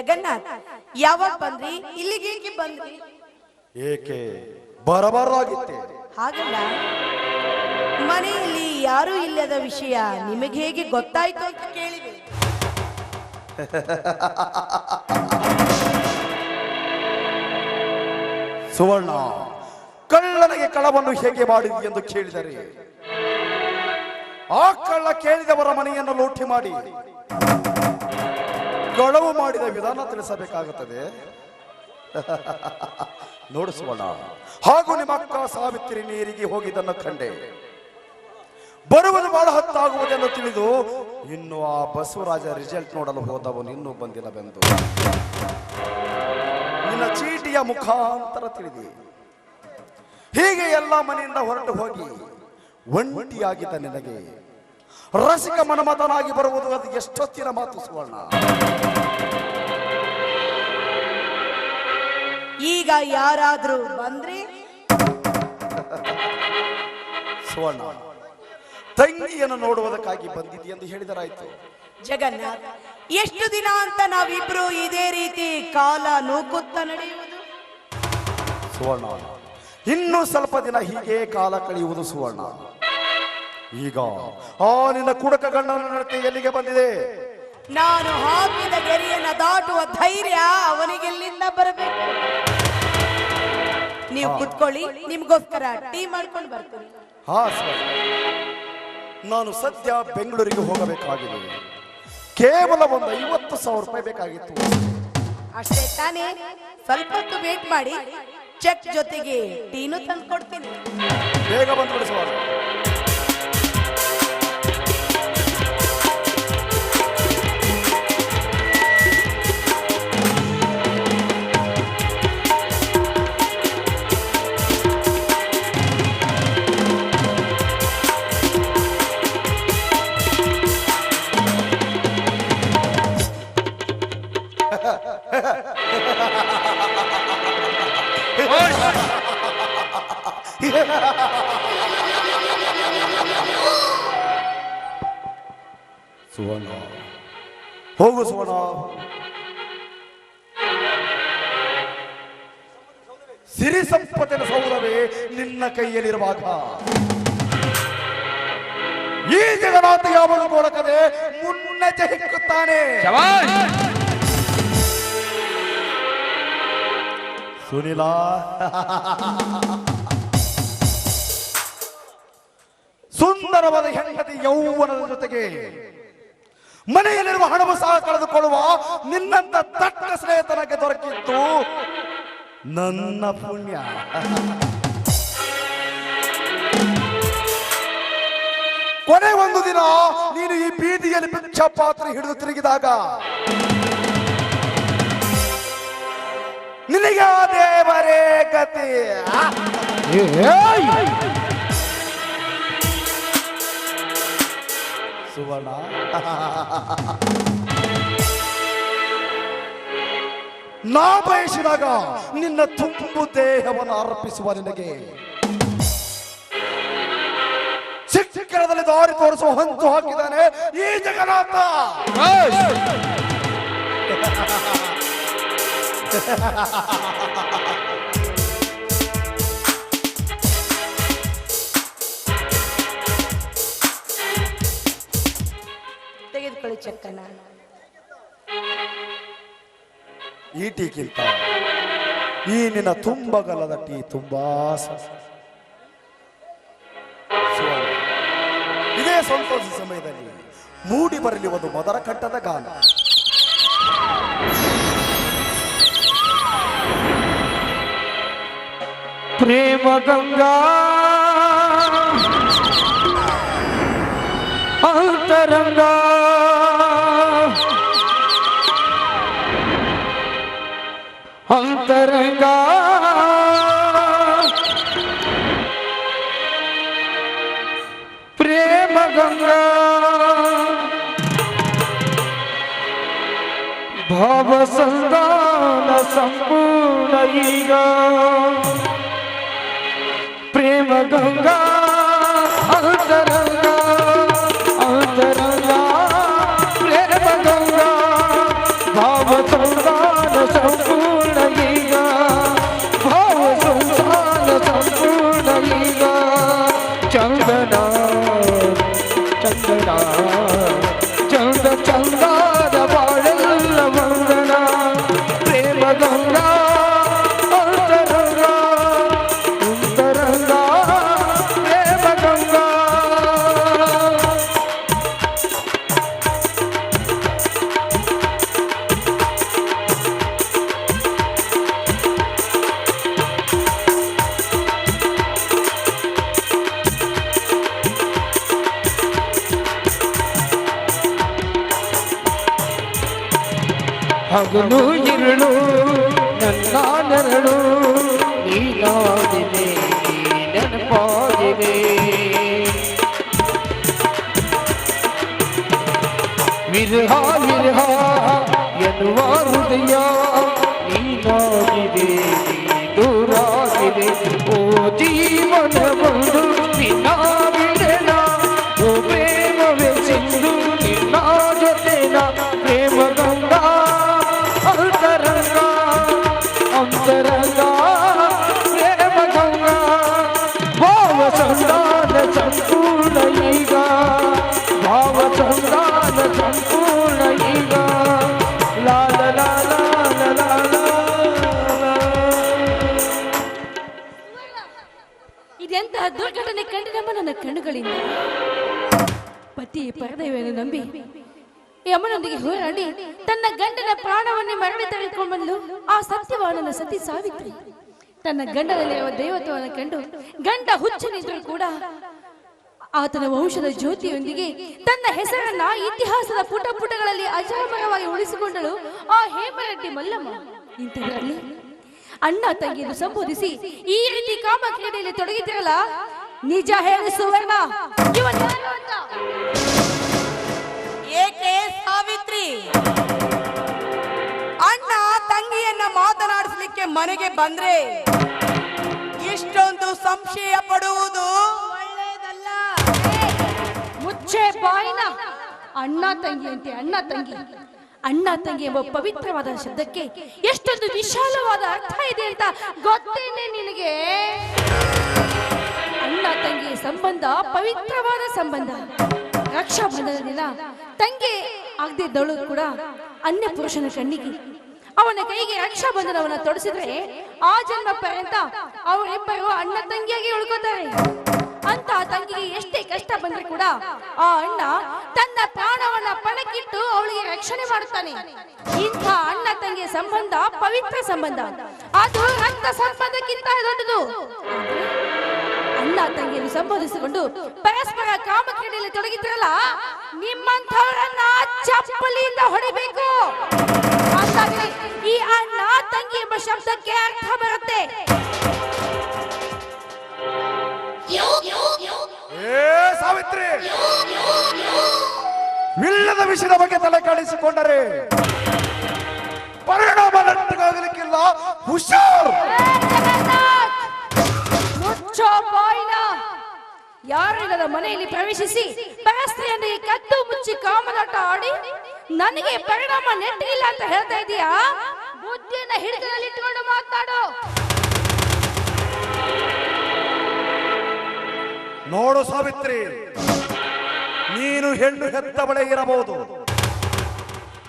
ಜಗನ್ನಾಥ್, ಯಾವಾಗ ಬಂದ್ರಿ? ಇಲ್ಲಿಗೆ ಏಕೆ ಬಂದ್ರಿ? ಏಕೆ ಬರಬಾರದಾಗಿತ್ತೆ? ಹಾಗಲ್ಲ, ಮನೆಯಲ್ಲಿ ಯಾರೂ ಇಲ್ಲದ ವಿಷಯ ನಿಮಗೆ ಹೇಗೆ ಗೊತ್ತಾಯ್ತು ಅಂತ ಕೇಳಿದೆ. ಸುವರ್ಣ, ಕಳ್ಳನಿಗೆ ಕಳವನ್ನು ಹೇಗೆ ಮಾಡಿದಿ ಎಂದು ಕೇಳಿದರೆ ಆ ಕಳ್ಳ ಕೇಳಿದವರ ಮನೆಯನ್ನು ಲೂಟಿ ಮಾಡಿ ಕಳವು ಮಾಡಿದ ವಿಧಾನ ತಿಳಿಸಬೇಕಾಗುತ್ತದೆ. ನೋಡು ಸುವರ್ಣ, ಹಾಗೂ ನಿಮ್ಮ ಅಕ್ಕ ಸಾವಿತ್ರಿ ನೀರಿಗೆ ಹೋಗಿದ್ದನ್ನು ಕಂಡೆ. ಬರುವುದು ಬಹಳ ಹೊತ್ತಾಗುವುದೆಂದು ತಿಳಿದು ಇನ್ನು ಆ ಬಸವರಾಜ ರಿಸಲ್ಟ್ ನೋಡಲು ಹೋದವನು ಇನ್ನೂ ಬಂದಿಲ್ಲವೆಂದು ನಿನ್ನ ಚೀಟಿಯ ಮುಖಾಂತರ ತಿಳಿದಿ. ಹೀಗೆ ಎಲ್ಲ ಮನೆಯಿಂದ ಹೊರಟು ಹೋಗಿ ಒಂಟಿಯಾಗಿದ್ದ ನಿನಗೆ ರಸಿಕ ಮನ್ಮಥನಾಗಿ ಬರುವುದು ಅದು ಎಷ್ಟೊತ್ತಿನ ಮಾತು ಸುವರ್ಣ. ಈಗ ಯಾರಾದ್ರೂ ಬಂದ್ರೆ? ಸುವರ್ಣ, ತಂಗಿಯನ್ನು ನೋಡುವುದಕ್ಕಾಗಿ ಬಂದಿದ್ದಿ ಎಂದು ಹೇಳಿದರಾಯ್ತು. ಜಗನ್ನಾಥ್, ಎಷ್ಟು ದಿನ ಅಂತ ನಾವಿಬ್ರು ಇದೇ ರೀತಿ ಕಾಲ ನೂಕುತ್ತಾ ನಡೆಯುವುದು? ಸುವರ್ಣ, ಇನ್ನೂ ಸ್ವಲ್ಪ ದಿನ ಹೀಗೆ ಕಾಲ ಕಳೆಯುವುದು ಸುವರ್ಣ. ಈಗ ಆ ನಿನ್ನ ಕುಡಕ ಗಂಡನ ನಡತೆ ಎಲ್ಲಿಗೆ ಬಂದಿದೆ? ನಾನು ಹಾಕಿದ ಗೆರೆಯನ್ನ ದಾಟುವ ಧೈರ್ಯ ಅವನಿಗೆಲ್ಲಿಂದ ಬರಬೇಕು? ನೀವು ಕುತ್ಕೊಳ್ಳಿ, ನಿಮ್ಗೋಸ್ಕರ ಟೀ ಮಾಡ್ಕೊಂಡು ಬರ್ತೀನಿ. ಹಾ ಸರ್, ನಾನು ಸದ್ಯ ಬೆಂಗಳೂರಿಗೆ ಹೋಗಬೇಕಾಗಿದೆ. ಕೇವಲ ಒಂದು 50,000 ರೂಪಾಯಿ ಬೇಕಾಗಿತ್ತು. ಅಷ್ಟೇ ತಾನೇ? ಸ್ವಲ್ಪ ಹೊತ್ತು ವೇಟ್ ಮಾಡಿ, ಚೆಕ್ ಜೊತೆಗೆ ಟೀನು ತಂದು ಕೊಡ್ತೀನಿ. ಬೇಗ ಬಂದ್ಬಿಡಿ ಸರ್. ಸುವರ್ಣ, ಹೋಗು ಸುವರ್ಣ. ಸಿರಿ ಸಂಪತ್ತಿನ ಸೌರವೇ ನಿನ್ನ ಕೈಯಲ್ಲಿರುವಾಗ ಈ ಜಗನ್ನಾಥ ಯಾವಾಗ ಕೊಡಕದೆ ಮುನ್ನೆಚ್ಚ ಹಿಕ್ಕುತ್ತಾನೆ. ಸುನಿಲ, ಸುಂದರವಾದ ಹೆಂಡತಿ ಯೌವನದ ಜೊತೆಗೆ ಮನೆಯಲ್ಲಿರುವ ಹಣವು ಸಹ ಕಳೆದುಕೊಳ್ಳುವ ನಿನ್ನಂತ ತಟ್ಟ ಸ್ನೇಹಿತನಕ್ಕೆ ದೊರಕಿತ್ತು ನನ್ನ ಪುಣ್ಯ. ಕೊನೆ ಒಂದು ದಿನ ನೀನು ಈ ಬೀದಿಯಲ್ಲಿ ಭಿಕ್ಷಾ ಪಾತ್ರೆ ಹಿಡಿದು ತಿರುಗಿದಾಗ ನಿನಗೆ ಆ ದೇವರೇ ಗತಿ. ಸುವರ್ಣ, ನಾ ಬಯಸಿದಾಗ ನಿನ್ನ ತುಂಬು ದೇಹವನ್ನು ಅರ್ಪಿಸುವ ನಿನಗೆ ಶಿಕ್ಷಕರದಲ್ಲಿ ದಾರಿ ತೋರಿಸುವ ಹೊಂಚು ಹಾಕಿದ್ದಾನೆ ಈ ಜಗನ್ನಾಥ. ತೆಗೆದುಕೊಳ್ಳಿ ಚೆಕ್ಕನ್ನ. ಈ ಟೀಗಿಂತ ಈ ನಿನ್ನ ತುಂಬಗಲದ ಟೀ ತುಂಬಾ ಇದೇ ಸಂತೋಷ ಸಮಯದಲ್ಲಿ ಮೂಡಿ ಬರಲಿ ಒಂದು ಮದರ ಕಟ್ಟದ ಗಾನ. ಪ್ರೇಮ ಗಂಗಾ ಅಂತರಂಗ ಅಂತರಂಗ ಪ್ರೇಮ ಗಂಗಾ ಭಾವ ಸಂಧಾನ ಸಂಪೂರ್ಣ ಈಗ ಪ್ರೇಮ ಗಂಗಾ ಅಂತರಂಗ ಅಂತರಂಗ ಪ್ರೇಮ ಗಂಗಾ ಭಾವ ಸಂಧಾನ ಹಗಲು ಇರುಳು ನನ್ನ ನೆರಳು ನೀನಾಗಿದೆ ನೆನಪಾಗಿದೆ ವಿರಹ ವಿರಹ ಎನ್ನುವ ಹೃದಯ ನೀನಾಗಿದೆ ದೂರಾಗಿದೆ ಓ ಜೀವನ ಬಂದು ನಿನ್ನ ಬಿಡಲ ಓ ಪ್ರೇಮವೇ ಸಿಂಧು ನಿನ್ನ ಜೊತೆನ ಪ್ರೇಮ ಗಂಗಾ ಅಂತರಂಗ ಅಂತರಂಗ ಪ್ರೇಮ ಗಂಗಾ ಭಾವ ಸಂಧಾನ ಸಂಪೂರ್ಣ ಈಗ ಭಾವ ಸಂಧಾನ ಸಂಪೂರ್ಣ ಈಗ ಲಾಲ ಲಾಲ ಲಾಲ ಇದೆಂತಹ ದುರ್ಘಟನೆ ಕಂಡಿರಮ್ಮ ನನ್ನ ಕಣ್ಣುಗಳಿಂದ. ಪತಿ ಪರದೈವವನ್ನು ನಂಬಿ ಯಮನೊಂದಿಗೆ ಹೋರಾಡಿ ತನ್ನ ಗಂಡನ ಪ್ರಾಣವನ್ನೇ ಮರಳಿ ತೆಗೆದುಕೊಂಡು ಬಂದು ಆ ಸತ್ಯವಾನನ ಸತಿ ಸಾವಿತ್ರಿ ತನ್ನ ಗಂಡನಲ್ಲಿರುವ ದೈವತ್ವವನ್ನು ಕಂಡು ಗಂಡ ಹುಚ್ಚನಿದ್ರೂ ಕೂಡ ಆತನ ವಂಶದ ಜ್ಯೋತಿಯೊಂದಿಗೆ ತನ್ನ ಹೆಸರನ್ನ ಇತಿಹಾಸದ ಪುಟ ಪುಟಗಳಲ್ಲಿ ಅಜರಾಮರವಾಗಿ ಉಳಿಸಿಕೊಂಡಳು ಆ ಹೇಮರೆಡ್ಡಿ ಮಲ್ಲಮ್ಮ. ಇಂಥದ್ರಲ್ಲಿ ಅಣ್ಣ ತಂಗಿಯನ್ನು ಸಂಬೋಧಿಸಿ ಈ ರೀತಿ ಕಾಮ ಕ್ರೀಡೆಯಲ್ಲಿ ತೊಡಗಿದ್ರಲ್ಲ, ನಿಜ ಹೇಳಿ ಸುವರ್ಣ ಇವನು ಯಾರು ಅಂತ? ಏಕೆ ಸಾವಿತ್ರಿ ಅಣ್ಣ ತಂಗಿಯನ್ನ ಮಾತನಾಡಿಸ್ಲಿಕ್ಕೆ ಮನೆಗೆ ಬಂದ್ರೆ ಇಷ್ಟೊಂದು ಸಂಶಯ ಪಡುವುದು ಒಳ್ಳೆಯದಲ್ಲ. ಮುಚ್ಚೆ ಬಾಯಿನ. ಅಣ್ಣ ತಂಗಿ ಅಂತೆ ಅಣ್ಣ ತಂಗಿ. ಅಣ್ಣ ತಂಗಿ ಎಂಬ ಪವಿತ್ರವಾದ ಶಬ್ದಕ್ಕೆ ಎಷ್ಟೊಂದು ವಿಶಾಲವಾದ ಅರ್ಥ ಇದೆ ಅಂತ ಗೊತ್ತೇನೆ ನಿನಗೆ? ಅಣ್ಣ ತಂಗಿ ಸಂಬಂಧ ಪವಿತ್ರವಾದ ಸಂಬಂಧ. ರಕ್ಷಾಬಂಧನ ದಿನ ತಂಗಿ ಆಗದಿದ್ದವಳು ಕೂಡ ಅನ್ಯ ಪುರುಷನ ಕಣ್ಣಿಗೆ ಅವನ ಕೈಗೆ ರಕ್ಷಾಬಂಧನವನ್ನ ತೊಡಿಸಿದ್ರೆ ಆ ಜನ್ಮ ಪರ್ಯಂತ ಅವರಿಬ್ಬರು ಅಣ್ಣ ತಂಗಿಯಾಗಿ ಉಳ್ಕೋತಾರೆ. ಅಂತ ತಂಗಿಗೆ ಎಷ್ಟೇ ಕಷ್ಟ ಬಂದ್ರೆ ಕೂಡ ಆ ಅಣ್ಣ ತನ್ನ ಪ್ರಾಣವನ್ನ ಪಣಕ್ಕಿಟ್ಟು ಅವಳಿಗೆ ರಕ್ಷಣೆ ಮಾಡುತ್ತಾನೆ. ಇಂಥ ಅಣ್ಣ ತಂಗಿಯ ಸಂಬಂಧ ಪವಿತ್ರ ಸಂಬಂಧ. ಅದು ರಕ್ತ ಸಂಬಂಧಕ್ಕಿಂತ ದೊಡ್ಡದು. ಅಣ್ಣ ತಂಗಿಯನ್ನು ಸಂಬೋಧಿಸಿಕೊಂಡು ಪರಸ್ಪರ ಕಾಮ ಕ್ರೀಡೆಯಲ್ಲಿ ತೊಡಗಿದ್ರಲ್ಲ, ನಿಮ್ಮಂಥವರನ್ನ ಚಪ್ಪಲಿಯಿಂದ ಹೊಡಿಬೇಕು. ಅಂತಾದ್ರೆ ಈ ಅಣ್ಣ ತಂಗಿ ಎಂಬ ಶಬ್ದಕ್ಕೆ ಅರ್ಥ ಬರುತ್ತೆ. ಏ ಸಾವಿತ್ರಿ, ಇಲ್ಲದ ವಿಷಯದ ಬಗ್ಗೆ ತಲೆ ಕಾಣಿಸಿಕೊಂಡರೆ ಪರಿಣಾಮ ನೆಟ್ಟಗಾಗಲಿಕ್ಕಿಲ್ಲ. ಹುಷಾರ್. ಮುಚ್ಚೋ ಬಾಯಿನ. ಯಾರಿಲ್ಲದ ಮನೆಯಲ್ಲಿ ಪ್ರವೇಶಿಸಿ ಪರಸ್ತ್ರೀಯೊಂದಿಗೆ ಕದ್ದು ಮುಚ್ಚಿ ಕಾಮದಾಟ ಆಡಿ ನನಗೆ ಪರಿಣಾಮ ನೆಟ್ಟಿಲ್ಲ ಅಂತ ಹೇಳ್ತಾ ಇದೀಯಾ? ಬುದ್ಧಿಯನ್ನ ಹಿಡಿತದಲ್ಲಿ ಇಟ್ಟುಕೊಂಡು ಮಾತಾಡು. ನೋಡು ಸಾವಿತ್ರಿ, ನೀನು ಹೆಣ್ಣು ಹೆತ್ತವಳೆ ಇರಬಹುದು,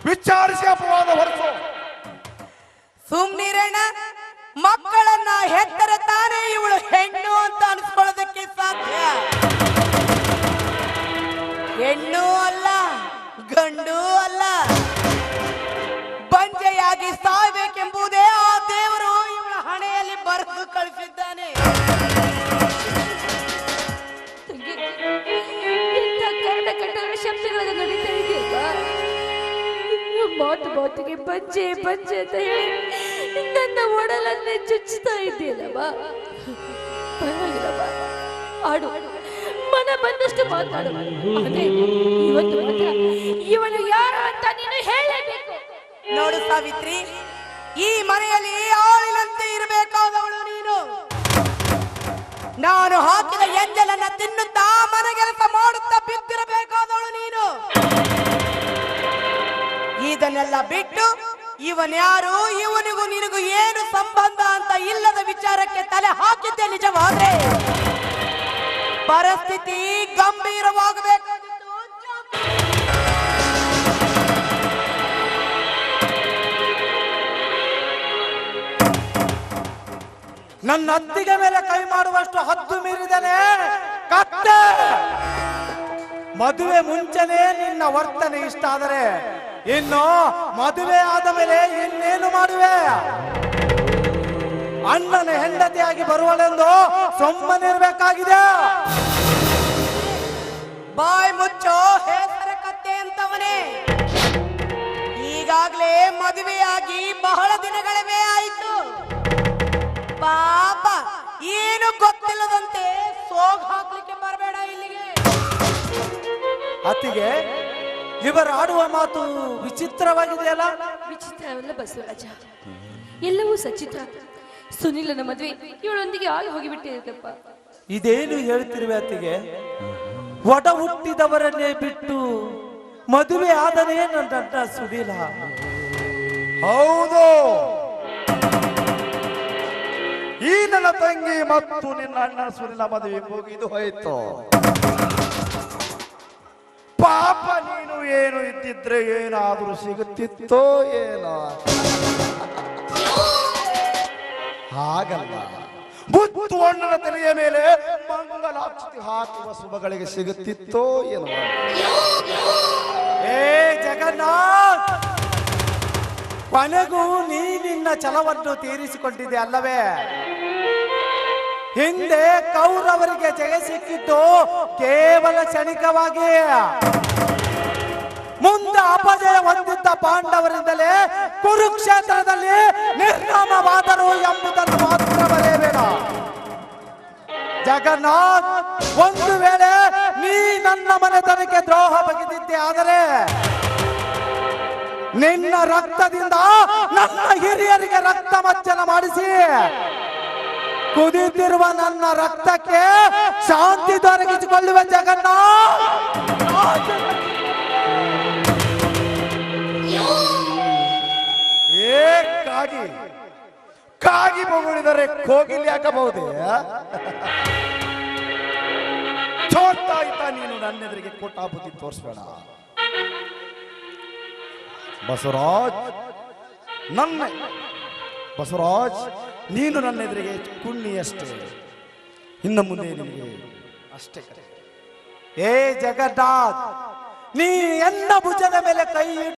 ವಿಚಾರಿಸಿ ಅಪವಾದ ಹೊರಸು. ಸುಮ್ನಿರಣ್ಣ, ಮಕ್ಕಳನ್ನ ಹೆತ್ತರೆ ತಾನೇ ಇವಳು ಹೆಣ್ಣು ಅಂತ ಅನ್ಸ್ಕೊಳ್ಳೋದಕ್ಕೆ ಸಾಧ್ಯ. ಹೆಣ್ಣು ಅಲ್ಲ, ಗಂಡು ಅಲ್ಲ, ಬಂಜೆಯಾಗಿ ಸಾಯ್ಬೇಕೆಂಬುದೇ ಆ ದೇವರು ಇವಳ ಹಣೆಯಲ್ಲಿ ಬರೆದು ಕಳಿಸಿದ್ದಾನೆ. ಶಬ್ದಗಳನ್ನು ನಡೀತಾ ಇದೆಯಲ್ಲ, ಮಾತು ಮಾತಿಗೆ ಬಂಜೆ ಬಂಜೆ ಅಂತ ಹೇಳಿ ನನ್ನ ಒಡಲನ್ನೇ ಚುಚ್ಚುತ್ತಾ ಇದೆಯಲ್ಲಮ್ಮ. ಪರವಾಗಿಲ್ಲಮ್ಮ, ಆಡು, ಮನ ಬಂದಷ್ಟು ಮಾತಾಡು. ಆದ್ರೆ ಇವತ್ತು ಮಾತ್ರ ಇವನು ಯಾರು ಅಂತ ನೀನು ಹೇಳಬೇಕು. ನೋಡು ಸಾವಿತ್ರಿ, ಈ ಮನೆಯಲ್ಲಿ ಆಳಿನಂತೆ ಇರಬೇಕಾದವಳು ನೀನು. ನಾನು ಹಾಕಿದ ಎಂಜಲನ್ನ ತಿನ್ನುತ್ತಾ ಮನೆಗೆಲಸ ಮಾಡುತ್ತಾ ಬಿದ್ದಿರಬೇಕಾದವಳು ನೀನು. ಇದನ್ನೆಲ್ಲ ಬಿಟ್ಟು ಇವನ್ಯಾರು, ಇವನಿಗೂ ನಿನಗೂ ಏನು ಸಂಬಂಧ ಅಂತ ಇಲ್ಲದ ವಿಚಾರಕ್ಕೆ ತಲೆ ಹಾಕಿದ್ದೆ ನಿಜವಾದ್ರೆ ಪರಿಸ್ಥಿತಿ ಗಂಭೀರವಾಗಬೇಕಾಗಿತ್ತು. ನನ್ನ ಅತ್ತಿಗೆ ಮೇಲೆ ಕೈ ಮಾಡುವಷ್ಟು ಹದ್ದು ಮೀರಿದನೆ ಕತ್ತೆ. ಮದುವೆ ಮುಂಚೆನೆ ನಿನ್ನ ವರ್ತನೆ ಇಷ್ಟ ಆದರೆ ಇನ್ನು ಮದುವೆ ಆದ ಮೇಲೆ ಇನ್ನೇನು ಮಾಡುವೆ? ಅಣ್ಣನ ಹೆಂಡತಿಯಾಗಿ ಬರುವಳೆಂದು ಸುಮ್ಮನಿರ್ಬೇಕಾಗಿದೆ. ಬಾಯ್ ಮುಚ್ಚೋ ಹೆಸರ ಕತ್ತೆ ಅಂತವನೇ. ಈಗ ಈಗಾಗಲೇ ಮದುವೆಯಾಗಿ ಬಹಳ ದಿನಗಳವೇ ಆಯಿತು. ಪಾಪ ಏನು ಗೊತ್ತಿಲ್ಲದಂತೆ ಸೋಗ್ ಹಾಕ್ಲಿಕ್ಕೆ ಬರಬೇಡ ಇಲ್ಲಿಗೆ. ಅತ್ತಿಗೆ ಇವರು ಆಡುವ ಮಾತು ವಿಚಿತ್ರವಾಗಿದೆಯಲ್ಲ. ವಿಚಿತ್ರವಲ್ಲ ಬಸವರಾಜ, ಎಲ್ಲವೂ ಸಚಿತ್ರ. ಸುನಿಲನ ಮದುವೆ ಇವಳೊಂದಿಗೆ ಆಗಿ ಹೋಗಿಬಿಟ್ಟಿರುತ್ತಪ್ಪ. ಇದೇನು ಹೇಳ್ತಿರುವೆ ಅತ್ತಿಗೆ? ಒಡ ಹುಟ್ಟಿದವರನ್ನೇ ಬಿಟ್ಟು ಮದುವೆ ಆದನೇ ನನ್ನ ಸುನಿಲ. ಹೌದು, ಈ ನನ್ನ ತಂಗಿ ಮತ್ತು ನಿನ್ನ ಅಣ್ಣ ಸುನಿಲ ಮದುವೆ ಮುಗಿದು ಹೋಯಿತು. ಪಾಪ ನೀನು ಏನು ಇದ್ದಿದ್ರೆ ಏನಾದರೂ ಸಿಗುತ್ತಿತ್ತೋ ಏನೋ. ಹಾಗಲ್ಲ, ಬುತ್ತು ಅಣ್ಣನ ತಲೆಯ ಮೇಲೆ ಮಂಗಲಾಕ್ಷತೆ ಹಾಕುವ ಶುಭಗಳಿಗೆ ಸಿಗುತ್ತಿತ್ತೋ ಏನೋ. ಏ ಜಗನ್ನಾಥ್, ಕೊನೆಗೂ ನೀ ನಿನ್ನ ಛಲವನ್ನು ತೀರಿಸಿಕೊಂಡಿದೆ ಅಲ್ಲವೇ? ಹಿಂದೆ ಕೌರವರಿಗೆ ಜಯ ಸಿಕ್ಕಿದ್ದು ಕೇವಲ ಕ್ಷಣಿಕವಾಗಿ. ಮುಂದೆ ಅಪಜಯ ಹೊಂದಿದ್ದ ಪಾಂಡವರಿಂದಲೇ ಕುರುಕ್ಷೇತ್ರದಲ್ಲಿ ನಿರ್ನಾಮವಾದರು ಎಂಬುದನ್ನು ಮಾತ್ರ ಬರೆಯಬೇಡ. ಜಗನ್ನಾಥ್, ಒಂದು ವೇಳೆ ನೀ ನನ್ನ ಮನೆತನಕ್ಕೆ ದ್ರೋಹ ಬಗೆದಿದ್ದೆ ಆದರೆ ನಿನ್ನ ರಕ್ತದಿಂದ ನನ್ನ ಹಿರಿಯರಿಗೆ ರಕ್ತ ಮಜ್ಜನ ಮಾಡಿಸಿ ಕುದಿತಿರುವ ನನ್ನ ರಕ್ತಕ್ಕೆ ಶಾಂತಿ ದೊರಕಿಸಿಕೊಳ್ಳುವ ಜಗನ್ನಾಥ್. ಕಾಗಿ ಕಾಗಿ ಬೊಗಳಿದರೆ ಕೋಗಿಲಿ ಹಾಕಬಹುದೇ? ಚೋಟ ಆಯ್ತಾ ನೀನು ನನ್ನೆದುರಿಗೆ ಕೊಟ್ಟ ಬುದ್ಧಿ ತೋರಿಸ್ಬೇಡ. ಬಸವರಾಜ್, ನೀನು ನನ್ನ ಎದುರಿಗೆ ಕುಣ್ಣಿಯಷ್ಟೇ, ಇನ್ನು ಮುಂದೆ ನಿನಗೆ ಅಷ್ಟೇ. ಏ ಜಗನ್ನಾಥ್, ನೀ ಎನ್ನ ಭುಜದ ಮೇಲೆ ಕೈ